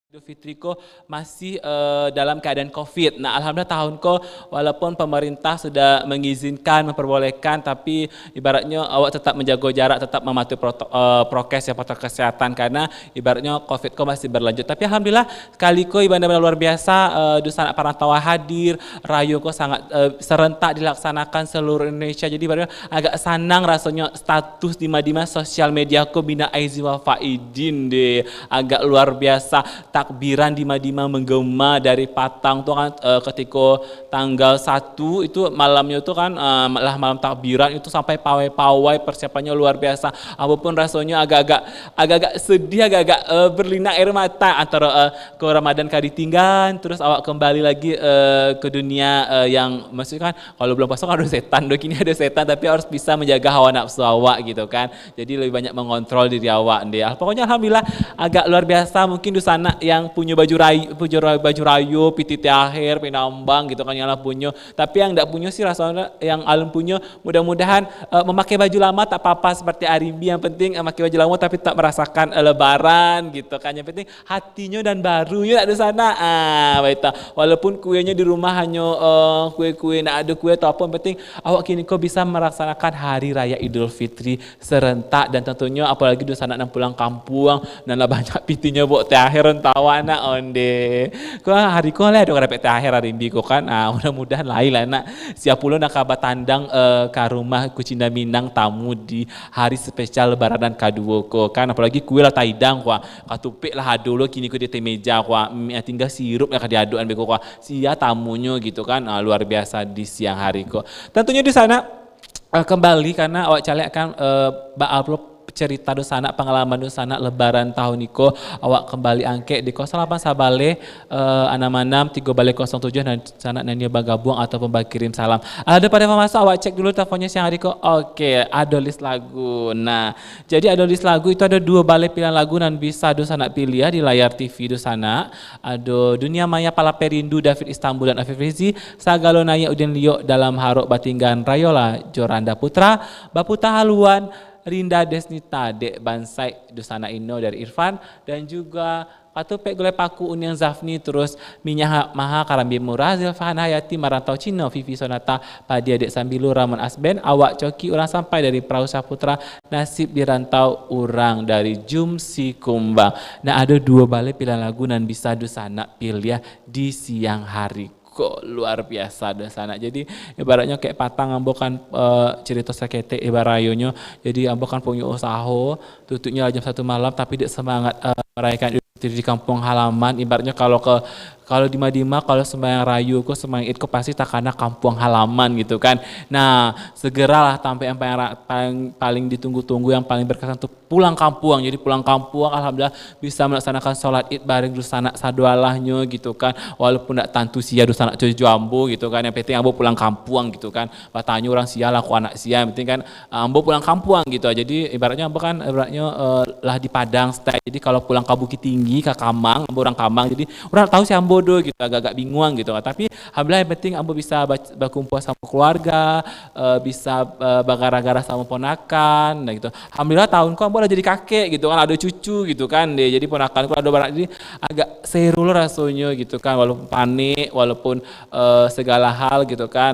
Idul Fitri ko masih dalam keadaan COVID. Nah, alhamdulillah tahun ko walaupun pemerintah sudah mengizinkan, memperbolehkan, tapi ibaratnya awak tetap menjaga jarak, tetap mematuhi prokes ya, protokol kesehatan karena ibaratnya COVID ko masih berlanjut. Tapi alhamdulillah kali ko ibadah luar biasa, Dusan Parantauan hadir, rayo ko sangat serentak dilaksanakan seluruh Indonesia. Jadi ibaratnya agak senang rasanya status di Madinah sosial media ko bina aizi wa faidin deh, agak luar biasa. Takbiran di Madinah menggema dari Patang tuh kan ketika tanggal 1 itu malamnya tuh kan malam takbiran itu sampai pawai-pawai persiapannya luar biasa. Apapun rasanya agak-agak sedih, agak-agak berlinang air mata antara ke Ramadan kali tinggal terus awak kembali lagi ke dunia yang maksudnya kan kalau belum puasa kan ada setan, kini ada setan tapi harus bisa menjaga hawa nafsu awak gitu kan. Jadi lebih banyak mengontrol diri awak deh. Pokoknya alhamdulillah agak luar biasa. Mungkin di sana yang punya baju rayu, PTT akhir, pinambang gitu kan yang lah punya. Tapi yang tidak punya sih rasanya yang alun punya mudah-mudahan memakai baju lama tak apa-apa seperti Arimbi, yang penting memakai baju lama tapi tak merasakan lebaran gitu kan. Yang penting hatinya dan barunya ada sana. Baik, walaupun kuenya di rumah hanya kue-kue, nak ada kue atau apa, yang penting awak kini kau bisa melaksanakan hari raya Idul Fitri serentak dan tentunya apalagi di sana dan pulang kampung dan lah banyak pitinya buat terakhir tawana onde. Kau hari kau lah ada repet terakhir hari minggu kau kan. Mudah-mudahan lain lah nak. Siap pula nak kabar tandang ke rumah Kucinda Minang tamu di hari spesial Lebaran kedua kau kan. Apalagi kue lah taidang kau. Katupik lah dulu kini kau di meja kau. Tinggal sirup lah diaduan beko kau. Sia tamunya gitu kan. Luar biasa di siang hari kau. Tentunya di sana kembali karena awak calek kan upload cerita di sana, pengalaman di sana lebaran tahun niko awak kembali angke di 08 Sabale 66 3 balik 07 dan sana nanya bagabung ataupun kirim salam. Ada pada masa awak cek dulu teleponnya siang hari ko. Oke, ada list lagu. Nah, jadi ada list lagu itu ada 2 balik pilihan lagu dan bisa di sana pilih ya di layar TV di sana. Ada Dunia Maya Palaperindu David Istanbul dan Afif Rizi, Sagalo Naya Udin Lio dalam Harok Batinggan Rayola Joranda Putra, Baputa Haluan Rinda Desnita Dek Bansai Dusana Ino dari Irfan dan juga Patupek Gulai Paku Uniang Zafni terus Minyak Maha Karambi Murah Zilfahan Hayati Marantau Cina Vivi Sonata Padia Dek Sambilu Ramon Asben Awak Coki Urang Sampai dari Perahu Saputra Nasib di Rantau Urang dari Jumsi Kumbang. Nah ada 2 balik pilihan lagu dan bisa Dusana pilih ya di siang hari. Kok luar biasa di sana. Jadi ibaratnya kayak patang ambokan cerita sakete ibarayonya. Jadi ambokan punya usaha tutupnya jam 1 malam tapi dia semangat merayakan di kampung halaman. Ibaratnya kalau di Madinah kalau sembahyang rayu kok sembahyang id kok pasti takana kampung halaman gitu kan. Nah segeralah sampai yang paling ditunggu-tunggu yang paling berkesan tuh pulang kampung. Jadi pulang kampung alhamdulillah bisa melaksanakan sholat id bareng dusana sadualahnya gitu kan. Walaupun tidak tantu sia dusana cuci jambu gitu kan. Yang penting ambo pulang kampung gitu kan. Batanya orang sia lah aku anak sia. Yang penting kan ambo pulang kampung gitu. Jadi ibaratnya ambo kan lah di Padang stay. Jadi kalau pulang ke Bukit Tinggi ke Kamang, ambo orang Kamang. Jadi orang tahu sih ambo gitu agak-agak bingung gitu. Tapi alhamdulillah yang penting ambo bisa berkumpul sama keluarga, bisa bagara-gara sama ponakan nah gitu. Alhamdulillah tahun ambo lah jadi kakek gitu kan, ada cucu gitu kan deh. Jadi ponakan ada barang jadi agak seru loh rasanya gitu kan, walaupun panik, walaupun segala hal gitu kan,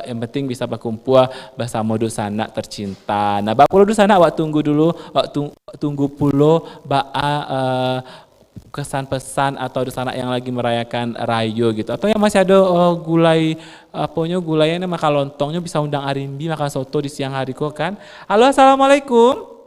yang penting bisa berkumpul bersama dosana tercinta. Nah, bapulo dosana awak tunggu dulu, tunggu pulo kesan pesan atau di sana yang lagi merayakan rayo gitu atau yang masih ada gulaynya makan lontongnya bisa undang Arimbi makan soto di siang hari kok kan. Halo assalamualaikum.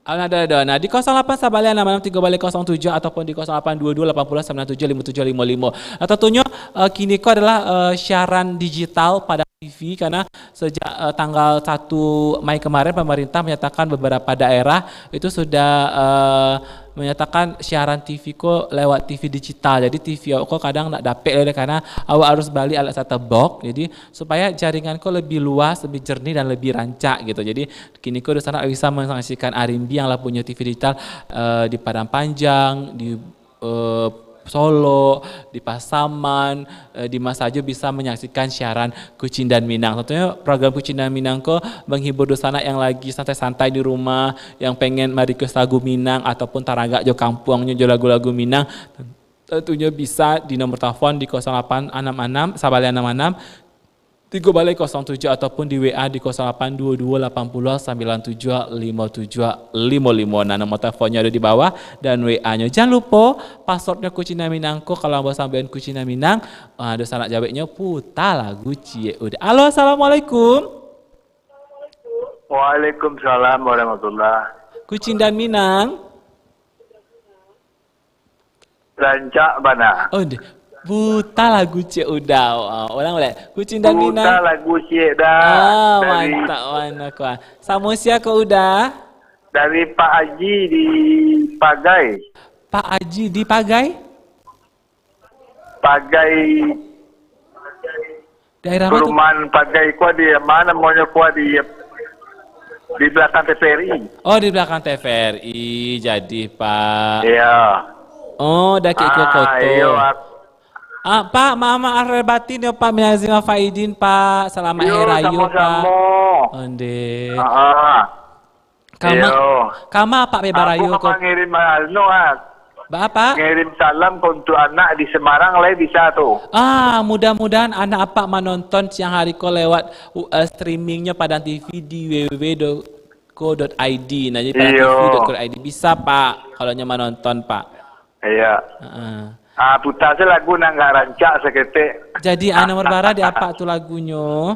Ada. Nah di 08 Sabalian 66 balik 07 ataupun di 0822 80 97 5755. Nah tentunya kini kok adalah siaran digital pada TV karena sejak tanggal 1 Mei kemarin pemerintah menyatakan beberapa daerah itu sudah menyatakan siaran TV ko lewat TV digital. Jadi TV kok kadang nak dapet karena awak harus balik alat set-top box. Jadi supaya jaringan ko lebih luas, lebih jernih dan lebih rancak gitu. Jadi kini ko di sana bisa menyaksikan Arimbi yang lah punya TV digital di Padang Panjang, di Solo, di Pasaman, di mana saja bisa menyaksikan siaran Kucing dan Minang. Tentunya program Kucing dan Minang kok menghibur dosana yang lagi santai-santai di rumah, yang pengen request lagu Minang ataupun taraga jo kampungnya jo lagu-lagu Minang. Tentunya bisa di nomor telepon di 0866 Sabali 66 3 balik 07 ataupun di WA di 0822 80 97 57 55. Nah, nomor teleponnya ada di bawah dan WA-nya. Jangan lupa passwordnya Kucing dan Minang ko kalau mau sampean Kucing dan Minang. Ada sanak jawabnya putar lagu cie udah. Halo, assalamualaikum. Waalaikumsalam warahmatullah. Kucing dan Minang. Rancak mana? Oh, buta lagu Cik Uda. Orang boleh. Kucing dan Minang. Buta lagu Cik Uda. Mantap mana kuah. Samusia ke Uda. Dari Pak Haji di Pagai. Pak Haji di Pagai? Pagai. Daerah mana? Perumahan Pagai kuah di mana maunya kuah di belakang TVRI. Oh, di belakang TVRI. Jadi Pak. Iya. Oh, dah ikut foto. Iya. Pak, mama arel batin ya Pak Minazim Faidin Pak. Selamat hari raya Pak. Onde. Kama Pak bebarayo ko. Aku ngirim apa? Ngirim salam untuk anak di Semarang lah bisa tuh. Mudah-mudahan anak apa menonton siang hari ko lewat streamingnya Padang TV di www.co.id. Nah, jadi padangtv.co.id bisa Pak kalau nyaman nonton Pak. Iya. Putar saya lagu nang nggak rancak seketik. Jadi nomor bara di apa tuh lagunya?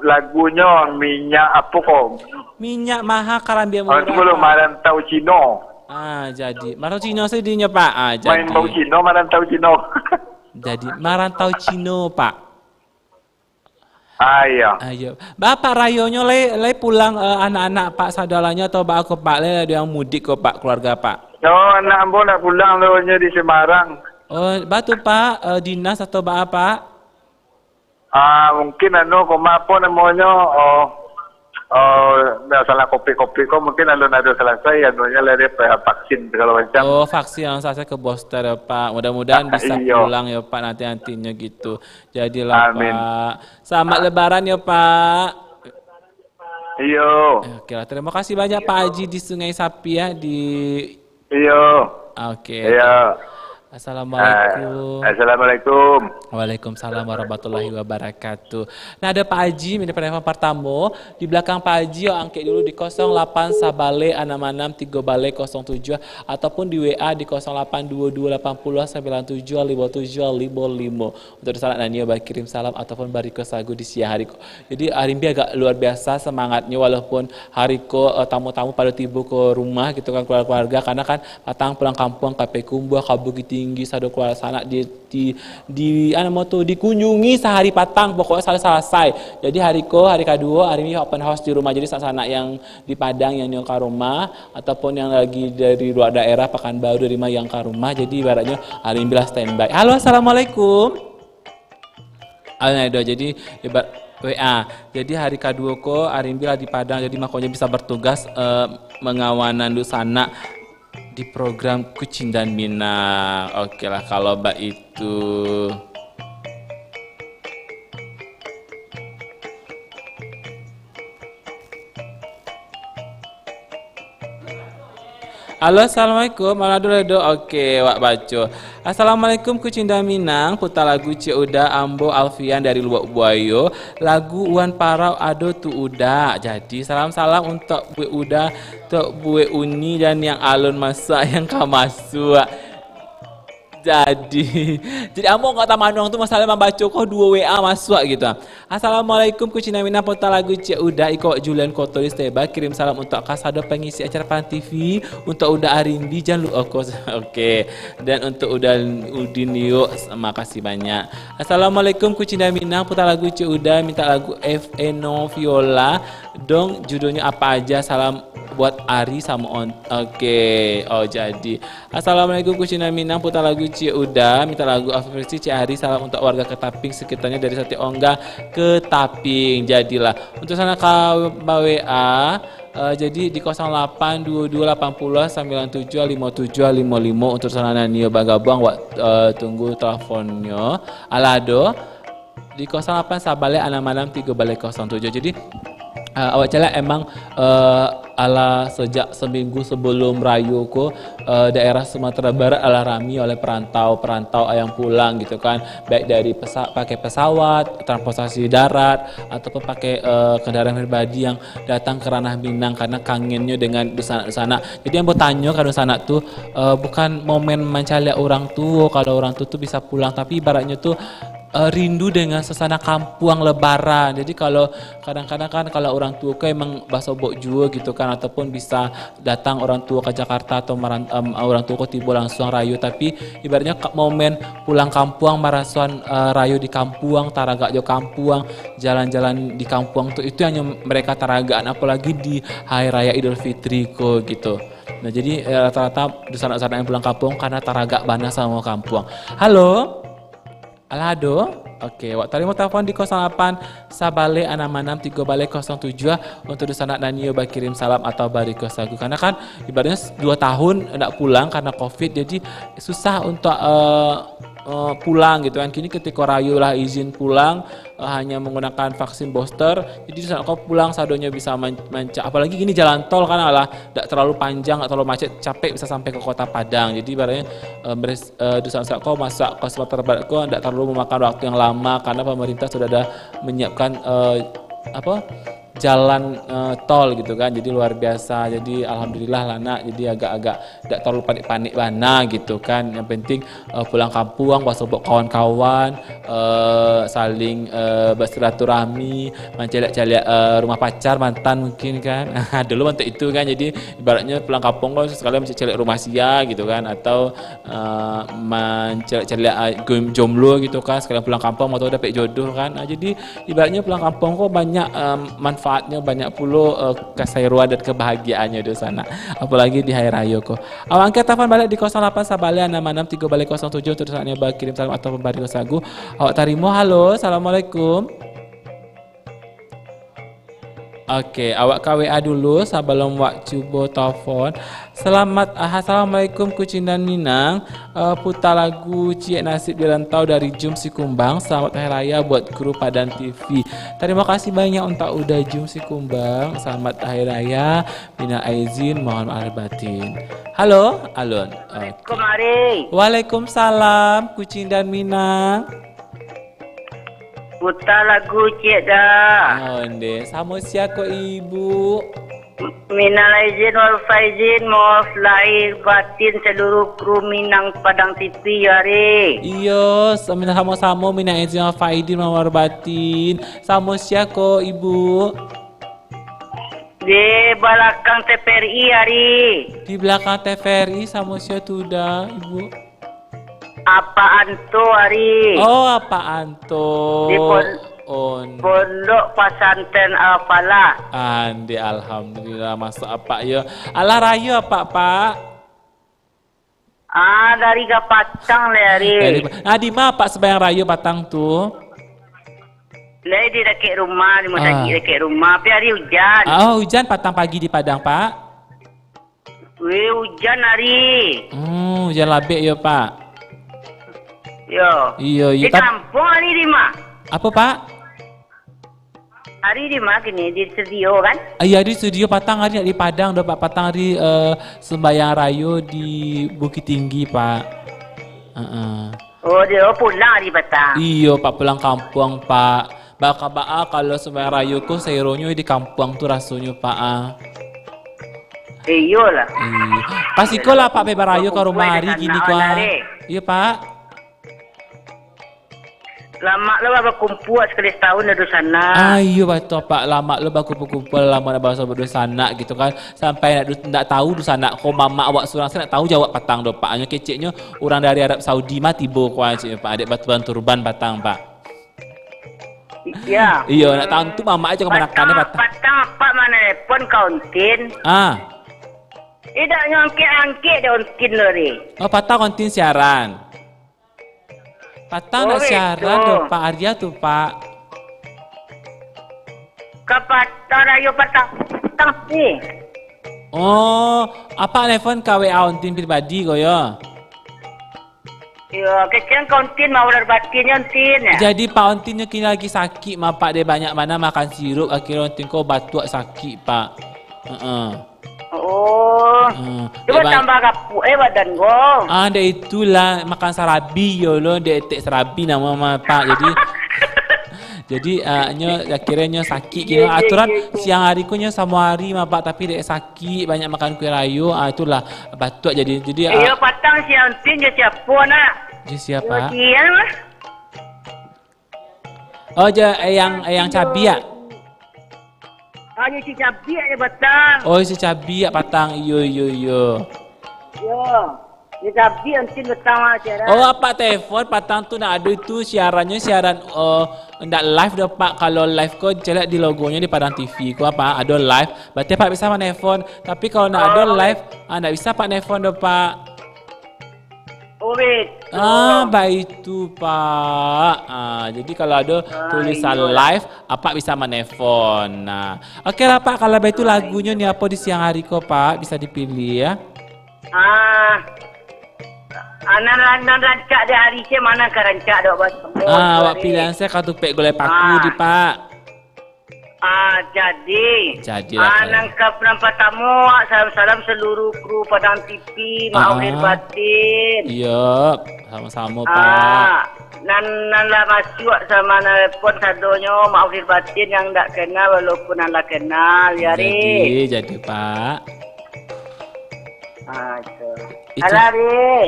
Lagunya minyak apa kok? Minyak mahal karambia murah. Itu belum Marantau Cino. Jadi Marantau Cino sedinya Pak. Jadi. Main Cino, Marantau Cino. Jadi Marantau Cino Pak. Iya. Ayo. Bapak rayonyo le pulang anak-anak Pak saudaranya atau Pak aku Pak le ada yang mudik kok Pak keluarga Pak. Oh, anak ambo nak pulang lewatnya di Semarang. Oh, batu Pak, dinas atau apa? Mungkin koma apa namanya, salah kopi-kopi kok mungkin ada selesai, lari vaksin segala macam. Oh, vaksin yang saya ke booster ya Pak. Mudah-mudahan bisa pulang ya Pak nantinya gitu. Jadilah amin. Pak. Selamat Lebaran ya Pak. Iyo. Oke, terima kasih banyak Pak Haji di Sungai Sapi ya di. Iyo. Oke. Iya. Assalamualaikum. Assalamualaikum. Waalaikumsalam warahmatullahi wabarakatuh. Nah, ada Pak Haji, ini penelpon pertama. Di belakang Pak Haji, angkat dulu di 08 Sabale 66 3 Bale 07 ataupun di WA di 0822 80 97 57 55. Untuk salat nanya bagi kirim salam ataupun bariko sagu di siang hari. Jadi hari ini agak luar biasa semangatnya walaupun hari tamu-tamu pada tiba ke rumah gitu kan keluarga karena kan datang pulang kampung KP Kumbuh Kabugi tinggi sado keluar sana dikunjungi sehari patang pokoknya selesai. Jadi hari kedua hari ini open house di rumah jadi sana yang di Padang yang nyong ke rumah ataupun yang lagi dari luar daerah Pekanbaru dari yang ke rumah jadi ibaratnya hari ini bila standby. Halo assalamualaikum. Jadi WA. Jadi hari kedua hari ini bila di Padang jadi makanya bisa bertugas mengawanan di sana di program Kucing dan Minang. Oke lah kalau mbak itu. Halo assalamualaikum Manado. Oke Wak Baco. Assalamualaikum Kucing dan Minang. Putar lagu Cik Uda Ambo Alfian dari Lubuk Buayo. Lagu Uan Parau Ado Tu Uda. Jadi salam-salam untuk Bu Uda, untuk Bu Uni dan yang alun masa yang kamasuk. Jadi ambo nggak tamanong tuh masalah membaca kok 2 WA masuk gitu. Assalamualaikum Kucing dan Minang putar lagu Cik Uda Iko Julian Kotoris Teba kirim salam untuk Kasado pengisi acara Pan TV untuk Uda Arimbi jangan lupa oke dan untuk Uda Udin yuk makasih banyak. Assalamualaikum Kucing dan Minang putar lagu Cik Uda minta lagu Eno Viola dong judulnya apa aja salam buat Ari sama Oke. Oh jadi assalamualaikum Kucing dan Minang putar lagu Cik Uda minta lagu versi Cik Ari salam untuk warga Ketaping sekitarnya dari Sate Ongga ke Taping. Jadilah untuk sana WA Jadi di 082280975755 untuk sana Nio Bagabuang tunggu teleponnya. Alado di 08 Sabale 663 Jadi awak cala emang ala sejak seminggu sebelum rayu ko daerah Sumatera Barat ala rami oleh perantau yang pulang gitu kan, baik dari pakai pesawat, transportasi darat ataupun pakai kendaraan pribadi yang datang ke ranah Minang karena kangennya dengan dusana. Jadi yang bertanya kan dusana tuh bukan momen mencari orang tua kalau orang tua tuh bisa pulang, tapi ibaratnya tuh rindu dengan suasana kampung lebaran. Jadi kalau kadang-kadang kan kalau orang tua ke emang bahasa bok jua gitu kan, ataupun bisa datang orang tua ke Jakarta atau orang tua ke tiba langsung rayu, tapi ibaratnya momen pulang kampung marasuan rayu di kampung, taragak jo kampung, jalan-jalan di kampung tuh itu hanya mereka taragaan, apalagi di hari raya Idul Fitri ko gitu. Nah jadi rata-rata di sana-sana yang pulang kampung karena taragak bana sama kampung. Halo. Alado, oke. Wak terima telepon di 08 Sabale 663 07 untuk disana Nanio kirim salam atau bariko sagu. Karena kan ibaratnya 2 tahun tidak pulang karena COVID, jadi susah untuk pulang gitu kan. Kini ketika rayu lah izin pulang hanya menggunakan vaksin booster, jadi saat kau pulang sadonya bisa apalagi gini jalan tol kan tidak terlalu panjang atau terlalu macet, capek bisa sampai ke kota Padang. Jadi ibaratnya di saat kau masak ke Sumatera Barat kau tidak terlalu memakan waktu yang lama karena pemerintah sudah ada menyiapkan jalan tol gitu kan, jadi luar biasa. Jadi alhamdulillah Lana jadi agak-agak tidak terlalu panik-panik bana gitu kan. Yang penting pulang kampung, bawa kawan-kawan, saling bersilaturahmi, mencari rumah pacar mantan mungkin kan. Dulu untuk itu kan, jadi ibaratnya pulang kampung kok sekalian mencari rumah sia gitu kan, atau mencari jomblo gitu kan, sekalian pulang kampung atau dapat jodoh kan. Jadi ibaratnya pulang kampung kok banyak manfaatnya, banyak puluh kesairuan dan kebahagiaannya di sana, apalagi di hari raya kok. Awak angkat telepon balik di 08 Sabale 663 untuk saatnya kirim salam atau memberi sagu. Awak tarimo. Halo, assalamualaikum. Oke, awak KWA dulu sebelum wak cuba telepon. Assalamualaikum Kucing dan Minang. Putar lagu Cik Nasib di Rantau dari Jum Sikumbang. Selamat Hari Raya buat kru Padan TV. Terima kasih banyak untuk udah Jum Sikumbang. Selamat Hari Raya. Minal aizin, mohon maaf batin. Halo, Alun. Kemari. Waalaikumsalam Kucing dan Minang. Putar lagu Cik dah. Onde, sama siapa Ibu? Minal aizin wal faizin, maaf lahir batin seluruh kru Minang Padang TV hari. Iyo, sama-sama Minang izin wal faizin mawar batin. Sama siapa Ibu? Di belakang TVRI hari. Di belakang TVRI sama siapa tuh Ibu? Apaan tuh hari? Oh, apaan tuh? Di On. Pondok Pesantren Al-Falah. Andi alhamdulillah, masuk apa ya? Alah rayu apa Pak? Dari Gapatang le hari. Di mana Pak sembahyang rayu Patang tuh? Le di dekat rumah, di masjid dekat rumah. Tapi hari hujan. Oh, hujan Patang pagi di Padang Pak? Wih, hujan hari. Hujan labik ya Pak? Yo. Iya. Di kampung hari di mana? Apa Pak? Hari di mana gini, di studio kan? Iya di studio Patang hari di Padang, udah Pak Patang hari sembahyang rayu di Bukit Tinggi Pak. Oh dia pulang hari Patang. Iya Pak, pulang kampung Pak. Baka kalau sembahyang rayu ku seironyo di kampung tuh rasanya Pak. Iyalah. Iya. Kasih ko lah Pak bebarayu ke rumah hari gini kuah. Iya Pak. Lama lo bapak kumpul sekali setahun dari sana. Ayo betul Pak, lama lo baku kumpul lama nak bahasa berdua sana gitu kan, sampai nak tahu di sana. Kau mama awak surang saya nak tahu jawab Patang do Pak. Hanya keceknya orang dari Arab Saudi mah tibo kuah Pak, adik batuan turban Patang Pak. Iya. Iya nak tahu tu mama aja kemanakannya Patang. Patang apa mana pun kauntin. Tidak nyongke-angke dia untin lori. Oh Patang kontin siaran. Patang nak siaran do Pak Arya tuh Pak. Kapatang rayu Patang. petang sih. Oh, apa nelfon KWA ontin pribadi kau ya? Ya, kecil kontin mau batinnya ontin. Jadi Pak Ontinnya kini lagi sakit, Pak dia banyak mana makan sirup, akhirnya Ontin kau batuk sakit Pak. Oh, coba tambah kapuk badan gua. Dia itulah makan sarabi yo lo, dia etek sarabi nama Pak. Jadi akhirnya sakit kira aturan siang hari kunya sama hari Pak, tapi dia sakit banyak makan kuih rayu, itulah batuk jadi iya patang si Ontin je siapa nak? Dia siapa? Iya mah. Oh, yang cabi ya? Hanya si cabi aja batang. Oh, si cabi ya patang. Iyo. Yo. Si cabi Ontin batang acara. Oh, apa telepon patang tu nak ada itu siaran ndak live dah Pak. Kalau live kau celak di logonya di Padang TV kau apa ada live, berarti Pak bisa menelpon. Tapi kalau nak ada live, ndak bisa Pak nelpon dah Pak. Oh, wait. Baik itu Pak. Jadi kalau ada tulisan live, apa bisa menelpon. Nah, oke lah Pak. Kalau baik itu lagunya ni apa di siang hari kau Pak bisa dipilih ya. Anak rancak di hari ke mana ke rancak dok bos. Awak pilihan saya katupek golek paku di Pak. Jadilah nangkap nampak tamu. Salam-salam seluruh kru Padang TV. Maaf lahir batin. Iya, sama-sama Pak. Nan lah masuk sama nelpon sadonyo. Maaf lahir batin yang tak kenal walaupun anda kenal. Jadi Pak.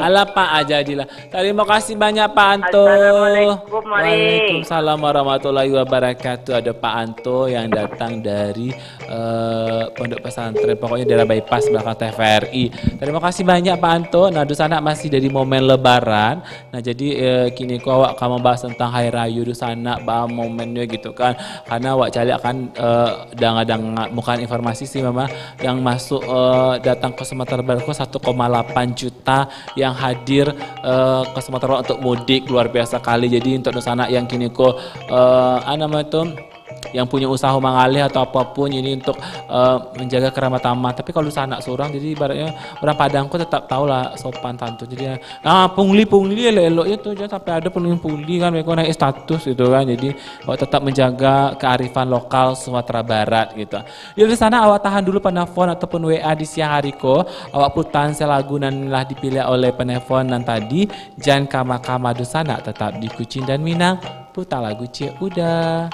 Alah Pak jadilah. Terima kasih banyak Pak Anto. Assalamualaikum. Waalaikumsalam warahmatullahi wabarakatuh. Ada Pak Anto yang datang dari Pondok Pesantren, pokoknya daerah bypass belakang TVRI. Terima kasih banyak Pak Anto. Nah, Dusana masih dari momen Lebaran. Nah, jadi kini awak kamu bahas tentang Hari Raya Dusana, bah momennya gitu kan. Karena awak cari akan bukan informasi sih memang yang masuk datang ke Sumatera Barat 1,8 juta yang hadir ke Sumatera untuk mudik, luar biasa kali. Jadi untuk Dusana yang kini yang punya usaha mengalih atau apapun ini untuk menjaga keramat tamah. Tapi kalau anak seorang jadi ibaratnya orang Padangku tetap tahulah sopan santun. Jadi pungli elok-eloknya tuh jangan sampai ada pungli kan mereka naik status gitu kan. Jadi awak tetap menjaga kearifan lokal Sumatera Barat gitu. Di sana awak tahan dulu penelpon ataupun WA di siang hari ko. Awak putan selagu nan lah dipilih oleh penelpon nan tadi. Jangan kama-kama Dusana tetap di Kucing dan Minang. Putar lagu Cik udah.